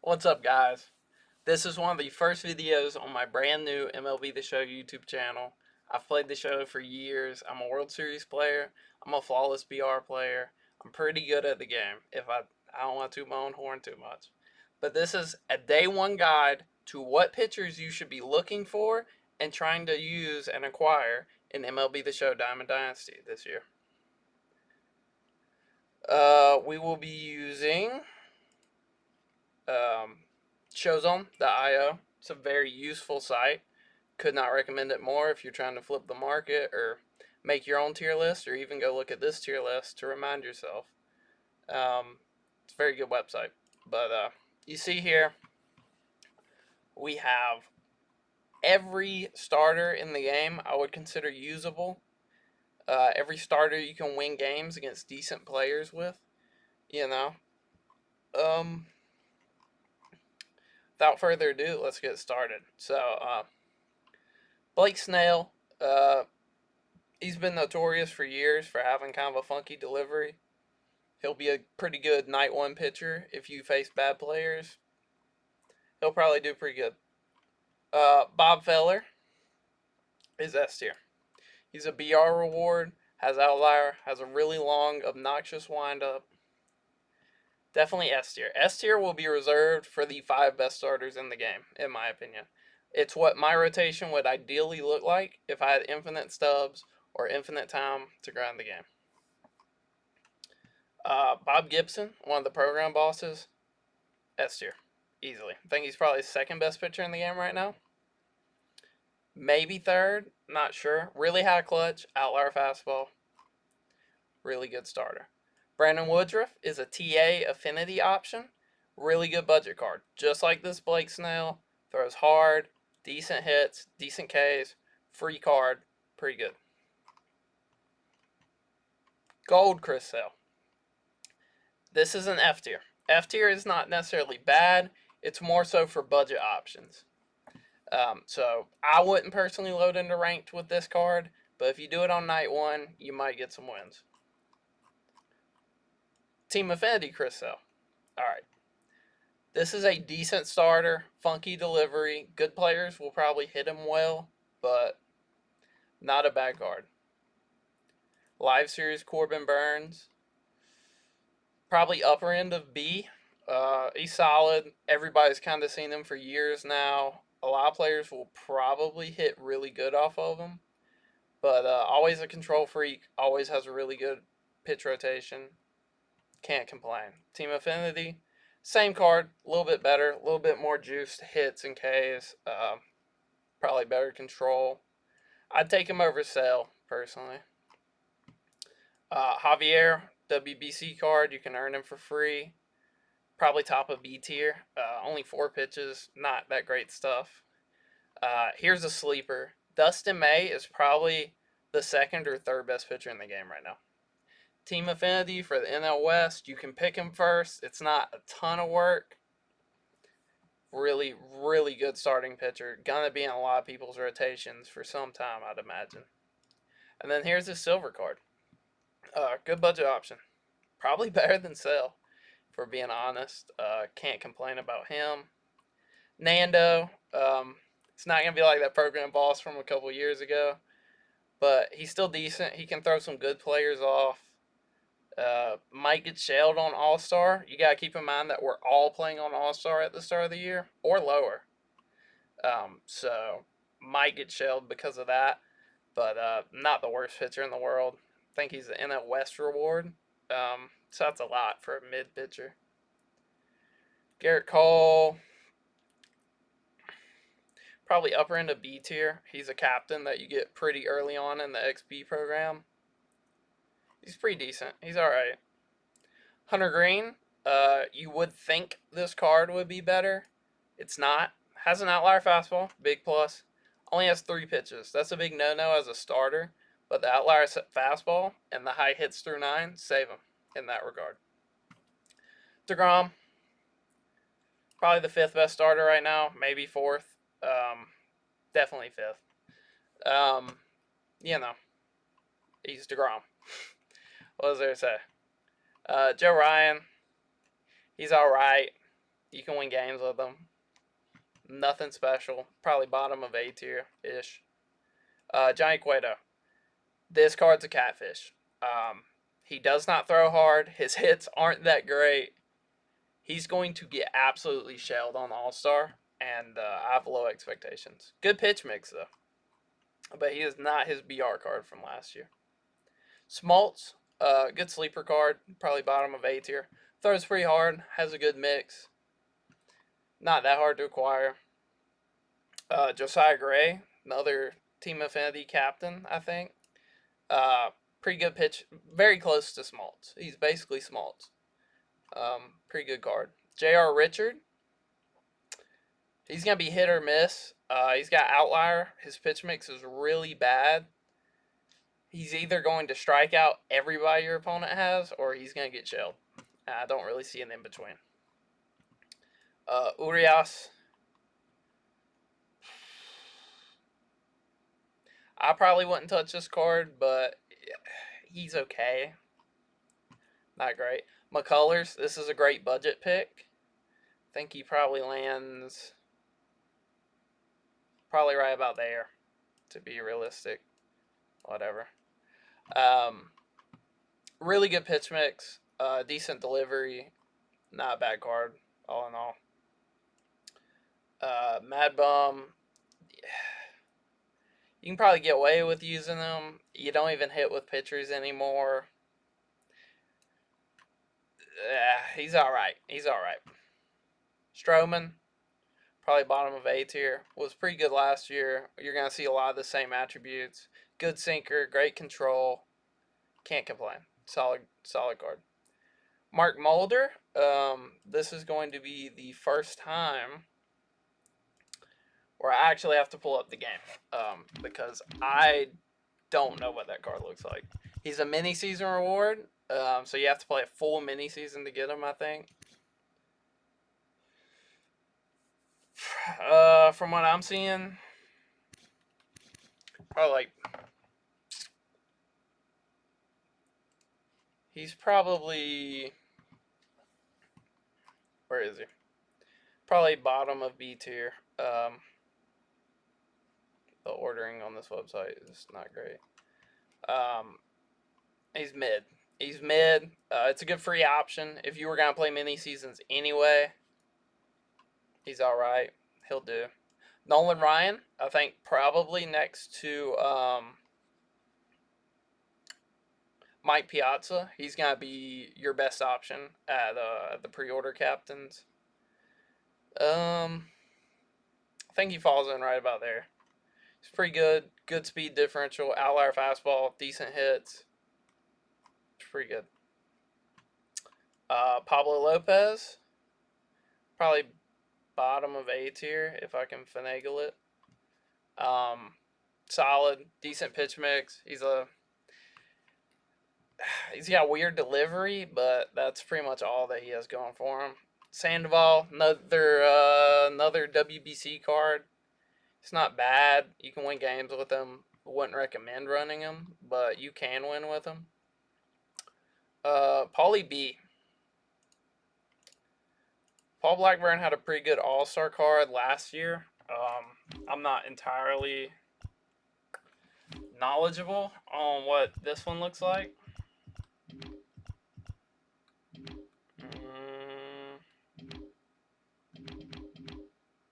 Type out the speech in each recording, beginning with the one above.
What's up, guys? This is one of the first videos on my brand new MLB The Show YouTube channel. I've played the show for years. I'm a World Series player. I'm a flawless BR player. I'm pretty good at the game. I don't want to toot my own horn too much. But this is a day one guide to what pitchers you should be looking for and trying to use and acquire in MLB The Show Diamond Dynasty this year. We will be using Showzone.io. It's a very useful site. Could not recommend it more if you're trying to flip the market or make your own tier list or even go look at this tier list to remind yourself. It's a very good website. But you see here, we have every starter in the game I would consider usable. Every starter you can win games against decent players with, you know. Um, Without further ado, let's get started. Blake Snell, uh, he's been notorious for years for having kind of a funky delivery. He'll be a pretty good night one pitcher if you face bad players. He'll probably do pretty good. Bob Feller is S tier. He's a BR reward, has outlier, has a really long, obnoxious windup. Definitely S tier. S tier will be reserved for the 5 best starters in the game, in my opinion. It's what my rotation would ideally look like if I had infinite stubs or infinite time to grind the game. Bob Gibson, one of the program bosses, S tier, easily. I think he's probably the second best pitcher in the game right now. Maybe third, not sure. Really high clutch, outlier fastball, really good starter. Brandon Woodruff is a TA affinity option, really good budget card. Just like this Blake Snell, throws hard, decent hits, decent Ks, free card, pretty good. Gold Chris Sale. This is an F tier. F tier is not necessarily bad. It's more so for budget options. So I wouldn't personally load into ranked with this card, but if you do it on night one, you might get some wins. Team Affinity Chris Sale. Alright. This is a decent starter, funky delivery. Good players will probably hit him well, but not a bad card. Live Series Corbin Burns. Probably upper end of B. He's solid. Everybody's kind of seen him for years now. A lot of players will probably hit really good off of him. But always a control freak. Always has a really good pitch rotation. Can't complain. Team Affinity. Same card. A little bit better. A little bit more juiced hits and Ks. Probably better control. I'd take him over Sale, personally. Javier, WBC card. You can earn him for free. Probably top of B tier. Only 4 pitches. Not that great stuff. Here's a sleeper. Dustin May is probably the second or third best pitcher in the game right now. Team Affinity for the NL West. You can pick him first. It's not a ton of work. Really, really good starting pitcher. Gonna be in a lot of people's rotations for some time, I'd imagine. And then here's his silver card. Good budget option. Probably better than Sale, for being honest. Can't complain about him. Nando. It's not going to be like that program boss from a couple years ago, but he's still decent. He can throw some good players off. Might get shelled on All-Star. You got to keep in mind that we're all playing on All-Star at the start of the year, or lower. So might get shelled because of that, but not the worst pitcher in the world. I think he's the NL West reward. So that's a lot for a mid pitcher. Garrett Cole, probably upper end of B tier. He's a captain that you get pretty early on in the XP program. He's pretty decent. He's alright. Hunter Green, you would think this card would be better. It's not. Has an outlier fastball, big plus. Only has 3 pitches. That's a big no-no as a starter, but the outlier fastball and the high hits through 9 save him in that regard. DeGrom, probably the 5th best starter right now, maybe 4th. Definitely 5th. He's DeGrom. What was there to say? Joe Ryan, he's alright. You can win games with him. Nothing special. Probably bottom of A tier ish. Johnny Cueto. This card's a catfish. He does not throw hard. His hits aren't that great. He's going to get absolutely shelled on All Star, and I have low expectations. Good pitch mix though, but he is not his BR card from last year. Smoltz, good sleeper card, probably bottom of A tier. Throws pretty hard, has a good mix. Not that hard to acquire. Josiah Gray, another Team Affinity captain, I think. Uh, Pretty good pitch, very close to Smoltz. He's basically Smoltz. Pretty good card. J.R. Richard, he's going to be hit or miss. He's got outlier. His pitch mix is really bad. He's either going to strike out everybody your opponent has, or he's going to get shelled. I don't really see an in between. Urias, I probably wouldn't touch this card, but he's okay. Not great. McCullers, this is a great budget pick. I think he probably lands probably right about there, to be realistic. Whatever. Really good pitch mix. Decent delivery. Not a bad card, all in all. Mad Bum. You can probably get away with using them. You don't even hit with pitchers anymore. He's alright. He's alright. Stroman, probably bottom of A tier. Was pretty good last year. You're going to see a lot of the same attributes. Good sinker, great control. Can't complain. Solid card. Mark Mulder. This is going to be the first time where I actually have to pull up the game because I don't know what that card looks like. He's a mini season reward, so you have to play a full mini season to get him, I think. From what I'm seeing, probably like he's probably, where is he? Probably bottom of B tier. The ordering on this website is not great. He's mid. He's mid. It's a good free option if you were gonna play mini seasons anyway. He's all right. He'll do. Nolan Ryan, I think probably next to Mike Piazza. He's gonna be your best option at the pre-order captains. I think he falls in right about there. He's pretty good. Good speed differential, outlier fastball, decent hits. It's pretty good. Pablo Lopez, probably bottom of A tier if I can finagle it. Solid, decent pitch mix. He's got weird delivery, but that's pretty much all that he has going for him. Sandoval, another WBC card. It's not bad. You can win games with him. Wouldn't recommend running him, but you can win with him. Paulie B. Paul Blackburn had a pretty good All-Star card last year. I'm not entirely knowledgeable on what this one looks like.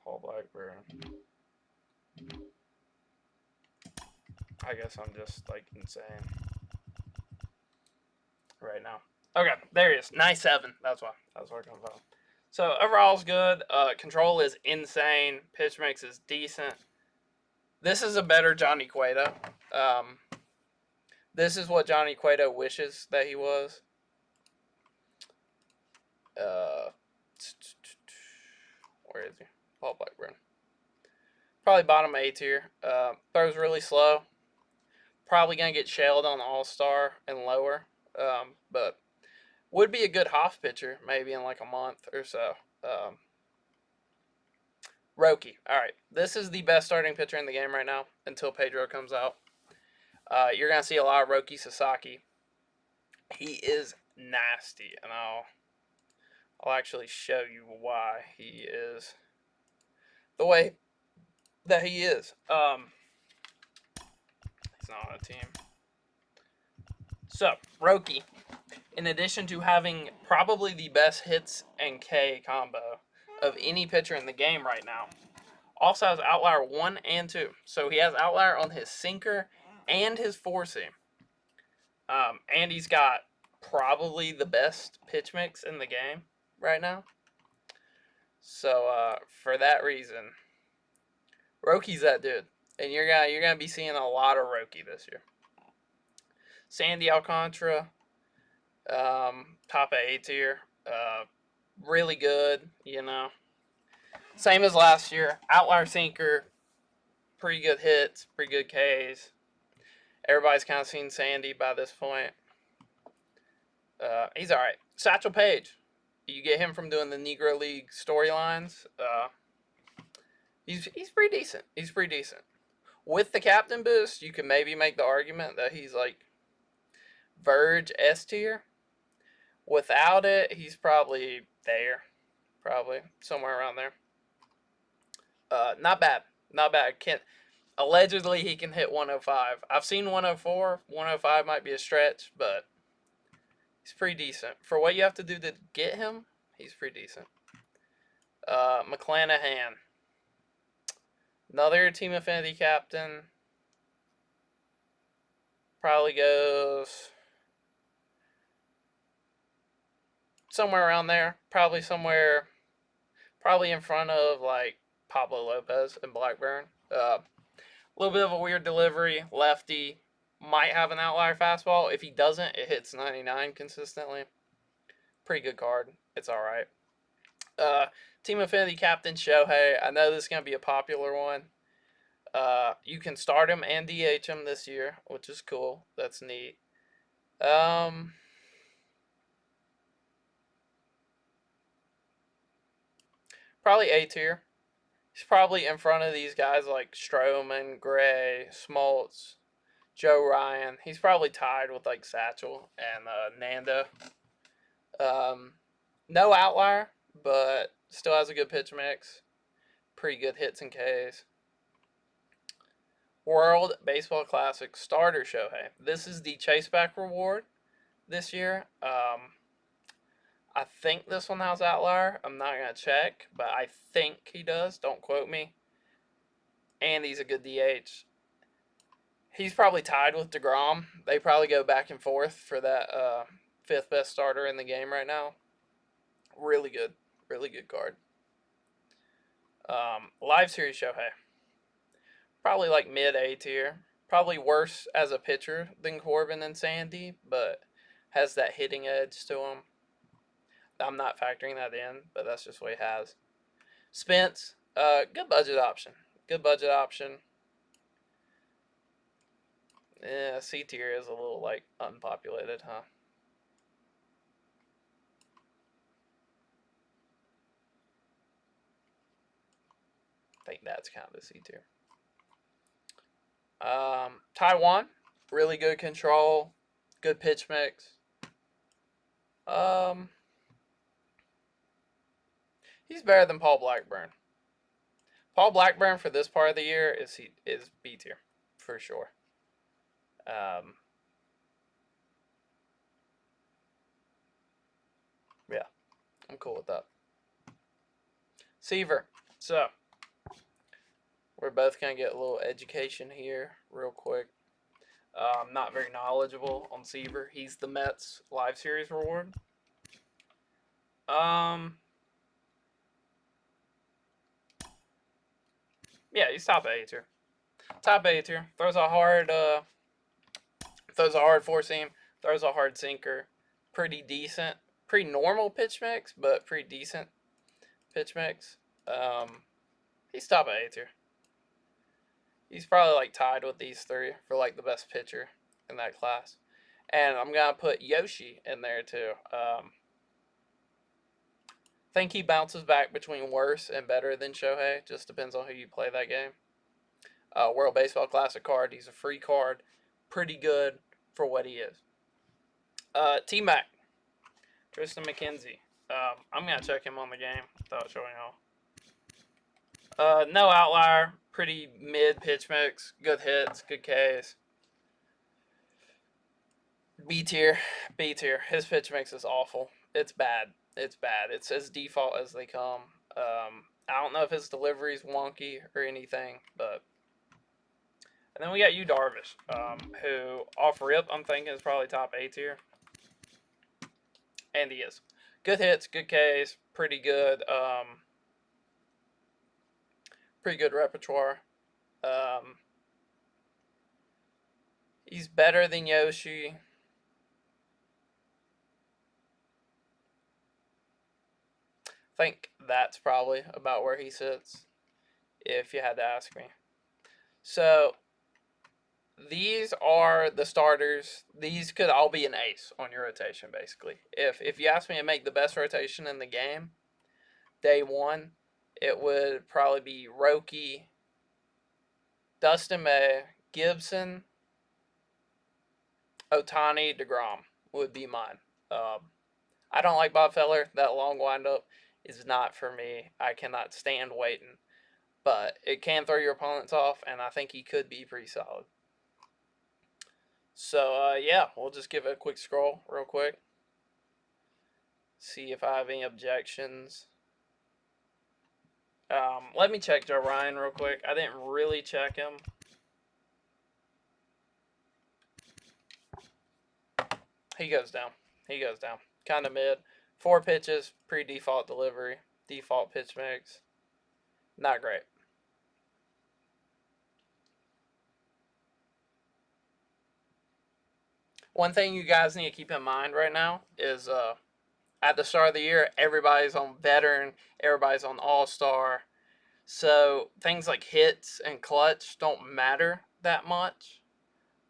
Paul Blackburn. I guess I'm just like insane right now. Okay, there he is. 97. That's why I come from. So overall is good. Control is insane. Pitch mix is decent. This is a better Johnny Cueto. This is what Johnny Cueto wishes that he was. Where is he? Paul Blackburn. Probably bottom A tier. Throws really slow. Probably going to get shelled on All-Star and lower. But would be a good Hoff pitcher maybe in like a month or so. Roki. All right. This is the best starting pitcher in the game right now until Pedro comes out. You're going to see a lot of Roki Sasaki. He is nasty, and I'll actually show you why he is the way that he is. He's not on a team. So, Roki, in addition to having probably the best hits and K combo of any pitcher in the game right now, also has outlier 1 and 2. So he has outlier on his sinker and his four seam. And he's got probably the best pitch mix in the game right now. So for that reason, Roki's that dude. And you're gonna be seeing a lot of Roki this year. Sandy Alcantara, top of A tier. Really good, Same as last year. Outlier sinker, pretty good hits, pretty good Ks. Everybody's kind of seen Sandy by this point. He's all right. Satchel Paige, you get him from doing the Negro League storylines. He's pretty decent. He's pretty decent. With the captain boost, you can maybe make the argument that he's like Verge S tier. Without it, he's probably there. Probably somewhere around there. Not bad. Not bad. Allegedly, he can hit 105. I've seen 104. 105 might be a stretch, but he's pretty decent. For what you have to do to get him, he's pretty decent. McClanahan. Another team affinity captain. Probably goes somewhere around there. Probably in front of like Pablo Lopez and Blackburn. A little bit of a weird delivery. Lefty. Might have an outlier fastball. If he doesn't, it hits 99 consistently. Pretty good card. It's all right. Team affinity captain Shohei. I know this is going to be a popular one. You can start him and DH him this year, which is cool. That's neat. Probably A tier. He's probably in front of these guys like Stroman, Gray, Smoltz, Joe Ryan. He's probably tied with like Satchel and Nando. No outlier, but still has a good pitch mix. Pretty good hits and Ks. World Baseball Classic starter Shohei. This is the Chaseback reward this year. I think this one has outlier. I'm not going to check, but I think he does. Don't quote me. And he's a good DH. He's probably tied with DeGrom. They probably go back and forth for that fifth best starter in the game right now. Really good. Really good card. Live Series Shohei. Probably like mid-A tier. Probably worse as a pitcher than Corbin and Sandy, but has that hitting edge to him. I'm not factoring that in, but that's just what he has. Spence, good budget option. Good budget option. Yeah, C tier is a little like unpopulated, huh? I think that's kind of a C tier. Taiwan, really good control, good pitch mix. He's better than Paul Blackburn. Paul Blackburn for this part of the year is B tier for sure. Yeah, I'm cool with that. Seaver. So we're both gonna get a little education here real quick. I'm not very knowledgeable on Seaver. He's the Mets Live Series reward. Yeah, he's top A tier. Top A tier. Throws a hard four seam. Throws a hard sinker. Pretty decent. Pretty normal pitch mix, but pretty decent pitch mix. He's top A tier. He's probably like tied with these three for like the best pitcher in that class. And I'm gonna put Yoshi in there too. Think he bounces back between worse and better than Shohei. Just depends on who you play that game. World Baseball Classic card. He's a free card. Pretty good for what he is. T-Mac. Tristan McKenzie. I'm gonna check him on the game without showing y'all. No outlier, pretty mid pitch mix, good hits, good Ks. B tier, B tier. His pitch mix is awful. It's bad. It's bad. It's as default as they come. I don't know if his delivery's wonky or anything, but. And then we got you, Darvish, who off rip I'm thinking is probably top A tier, and he is. Good hits, good Ks, pretty good repertoire. Um, he's better than Yoshi. I think that's probably about where he sits, if you had to ask me. So these are the starters. These could all be an ace on your rotation, basically. If you ask me to make the best rotation in the game, day one, it would probably be Roki, Dustin May, Gibson, Otani, DeGrom would be mine. I don't like Bob Feller. That long windup is not for me. I cannot stand waiting. But it can throw your opponents off, and I think he could be pretty solid. So, yeah, we'll just give it a quick scroll real quick. See if I have any objections. Let me check Joe Ryan real quick. I didn't really check him. He goes down. Kind of mid. 4 pitches, pre-default delivery, default pitch mix. Not great. One thing you guys need to keep in mind right now is at the start of the year, everybody's on veteran, everybody's on all-star. So things like hits and clutch don't matter that much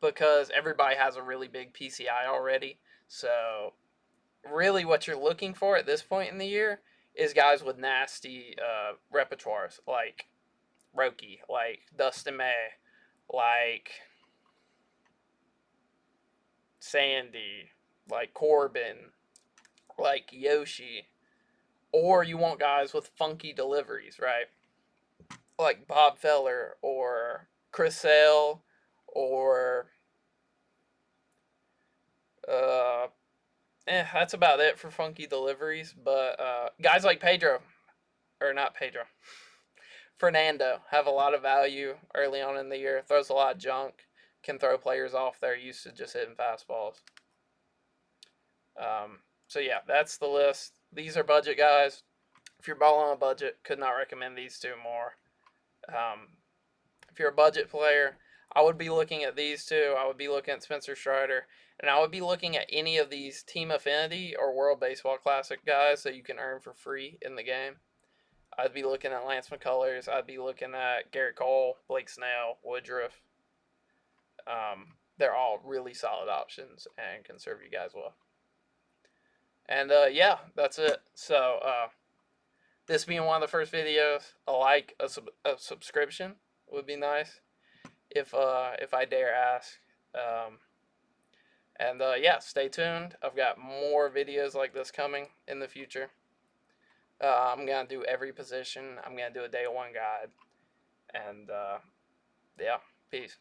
because everybody has a really big PCI already. So really what you're looking for at this point in the year is guys with nasty repertoires like Roki, like Dustin May, like Sandy, like Corbin, like Yoshi. Or you want guys with funky deliveries, right? Like Bob Feller or Chris Sale or uh that's about it for funky deliveries. But guys like Pedro, or not Pedro, Fernando have a lot of value early on in the year. Throws a lot of junk, can throw players off they're used to just hitting fastballs. So yeah, that's the list. These are budget guys. If you're balling on a budget, could not recommend these two more. If you're a budget player, I would be looking at these two. I would be looking at Spencer Strider, and I would be looking at any of these Team Affinity or World Baseball Classic guys that you can earn for free in the game. I'd be looking at Lance McCullers. I'd be looking at Garrett Cole, Blake Snell, Woodruff. They're all really solid options and can serve you guys well. And yeah, that's it. So this being one of the first videos, a subscription would be nice if I dare ask. And yeah, stay tuned. I've got more videos like this coming in the future. I'm gonna do every position. I'm gonna do a day one guide. And yeah, peace.